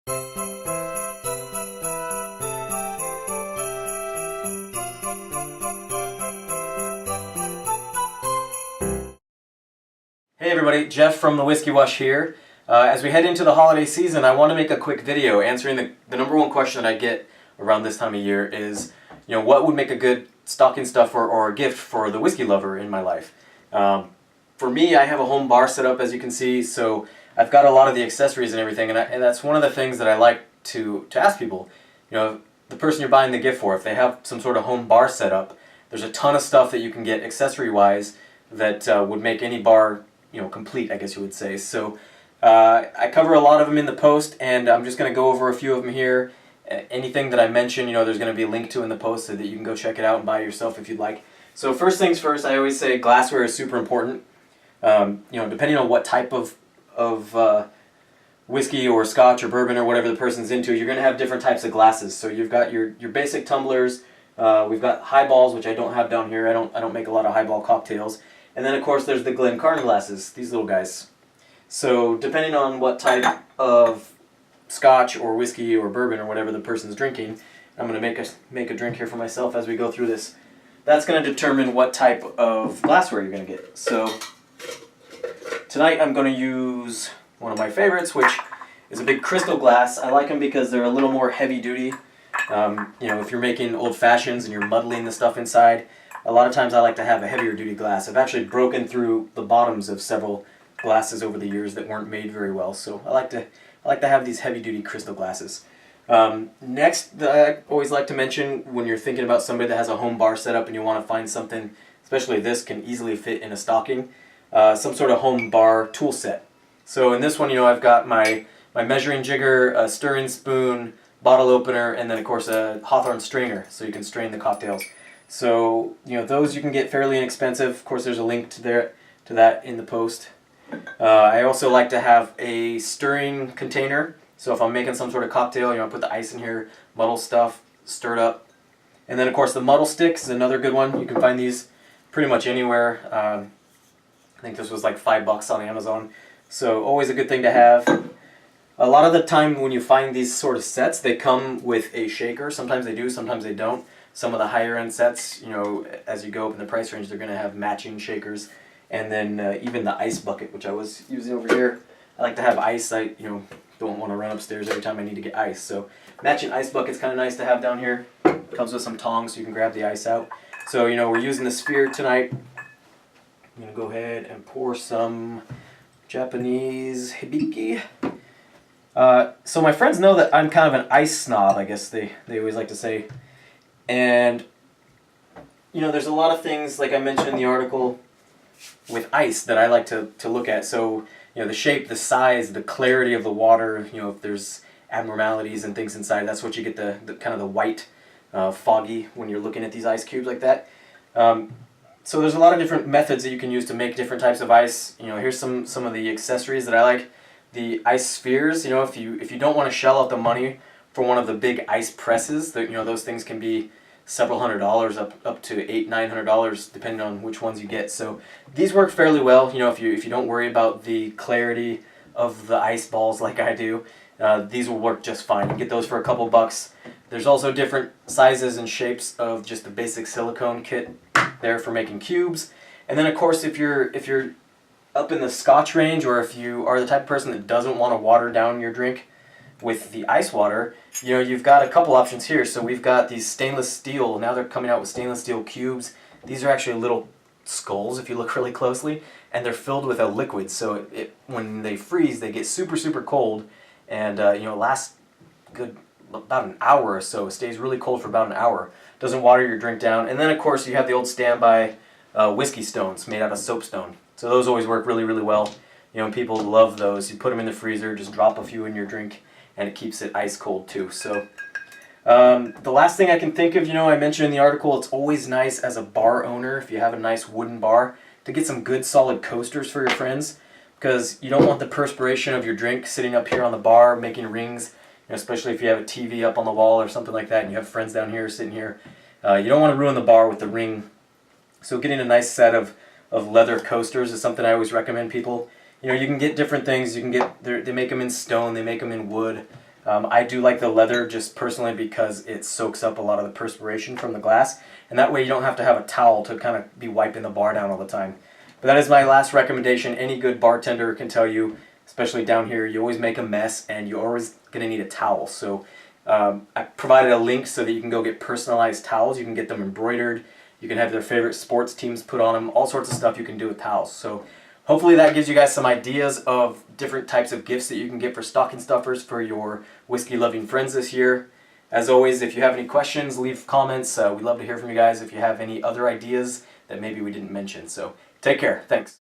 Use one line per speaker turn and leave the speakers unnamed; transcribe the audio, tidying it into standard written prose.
Hey everybody, Jeff from the Whiskey Wush here. As we head into the holiday season, I want to make a quick video answering the number one question that I get around this time of year is, what would make a good stocking stuffer or a gift for the whiskey lover in my life? For me, I have a home bar set up, as you can see, so I've got a lot of the accessories and everything, and that's one of the things that I like to ask people. The person you're buying the gift for, if they have some sort of home bar set up, there's a ton of stuff that you can get accessory-wise that would make any bar complete, I guess you would say. So I cover a lot of them in the post, and I'm just going to go over a few of them here. Anything that I mention, there's going to be a link to in the post so that you can go check it out and buy it yourself if you'd like. So first things first, I always say glassware is super important. Depending on what type of whiskey or scotch or bourbon or whatever the person's into, you're going to have different types of glasses. So you've got your basic tumblers. We've got highballs, which I don't have down here. I don't make a lot of highball cocktails. And then, of course, there's the Glencairn glasses, these little guys. So, depending on what type of scotch or whiskey or bourbon or whatever the person's drinking, I'm going to make a drink here for myself as we go through this. That's going to determine what type of glassware you're going to get. So, tonight I'm going to use one of my favorites, which is a big crystal glass. I like them because they're a little more heavy-duty. If you're making old fashions and you're muddling the stuff inside, a lot of times I like to have a heavier duty glass. I've actually broken through the bottoms of several glasses over the years that weren't made very well, so I like to have these heavy duty crystal glasses. Next, I always like to mention when you're thinking about somebody that has a home bar set up and you want to find something, especially this can easily fit in a stocking, some sort of home bar tool set. So in this one, I've got my measuring jigger, a stirring spoon, bottle opener, and then of course a Hawthorne strainer so you can strain the cocktails. So, those you can get fairly inexpensive. Of course, there's a link to that in the post. I also like to have a stirring container. So if I'm making some sort of cocktail, I put the ice in here, muddle stuff, stir it up. And then, of course, the muddle sticks is another good one. You can find these pretty much anywhere. I think this was like $5 on Amazon. So always a good thing to have. A lot of the time when you find these sort of sets, they come with a shaker. Sometimes they do, sometimes they don't. Some of the higher end sets, as you go up in the price range, they're going to have matching shakers. And then even the ice bucket, which I was using over here. I like to have ice. I don't want to run upstairs every time I need to get ice. So matching ice bucket's kind of nice to have down here. Comes with some tongs so you can grab the ice out. So, we're using the sphere tonight. I'm going to go ahead and pour some Japanese hibiki. So my friends know that I'm kind of an ice snob, I guess they always like to say. And, there's a lot of things, like I mentioned in the article, with ice that I like to look at. So, the shape, the size, the clarity of the water, if there's abnormalities and things inside, that's what you get the kind of the white, foggy when you're looking at these ice cubes like that. So there's a lot of different methods that you can use to make different types of ice. Here's some of the accessories that I like. The ice spheres, if you don't want to shell out the money for one of the big ice presses, that those things can be several $100s up to $800-900 depending on which ones you get. So these work fairly well. If you don't worry about the clarity of the ice balls like I do, these will work just fine. You get those for a couple bucks. There's also different sizes and shapes of just the basic silicone kit there for making cubes. And then of course if you're up in the scotch range, or if you are the type of person that doesn't want to water down your drink with the ice water, you've got a couple options here. So we've got these stainless steel, now they're coming out with stainless steel cubes. These are actually little skulls if you look really closely, and they're filled with a liquid. So when they freeze, they get super, super cold, and it lasts about an hour or so. It stays really cold for about an hour. Doesn't water your drink down. And then of course you have the old standby whiskey stones made out of soapstone. So those always work really, really well. People love those. You put them in the freezer, just drop a few in your drink, and it keeps it ice cold too. So the last thing I can think of, I mentioned in the article, it's always nice as a bar owner, if you have a nice wooden bar, to get some good solid coasters for your friends, because you don't want the perspiration of your drink sitting up here on the bar making rings, especially if you have a TV up on the wall or something like that and you have friends down here sitting here. You don't want to ruin the bar with the ring. So getting a nice set of leather coasters is something I always recommend people. You can get different things. You can get, they make them in stone, they make them in wood. I do like the leather just personally because it soaks up a lot of the perspiration from the glass, and that way you don't have to have a towel to kind of be wiping the bar down all the time. But that is my last recommendation. Any good bartender can tell you, especially down here, you always make a mess and you're always going to need a towel. So I provided a link so that you can go get personalized towels. You can get them embroidered. You can have their favorite sports teams put on them. All sorts of stuff you can do with towels. So hopefully that gives you guys some ideas of different types of gifts that you can get for stocking stuffers for your whiskey-loving friends this year. As always, if you have any questions, leave comments. We'd love to hear from you guys if you have any other ideas that maybe we didn't mention. So take care. Thanks.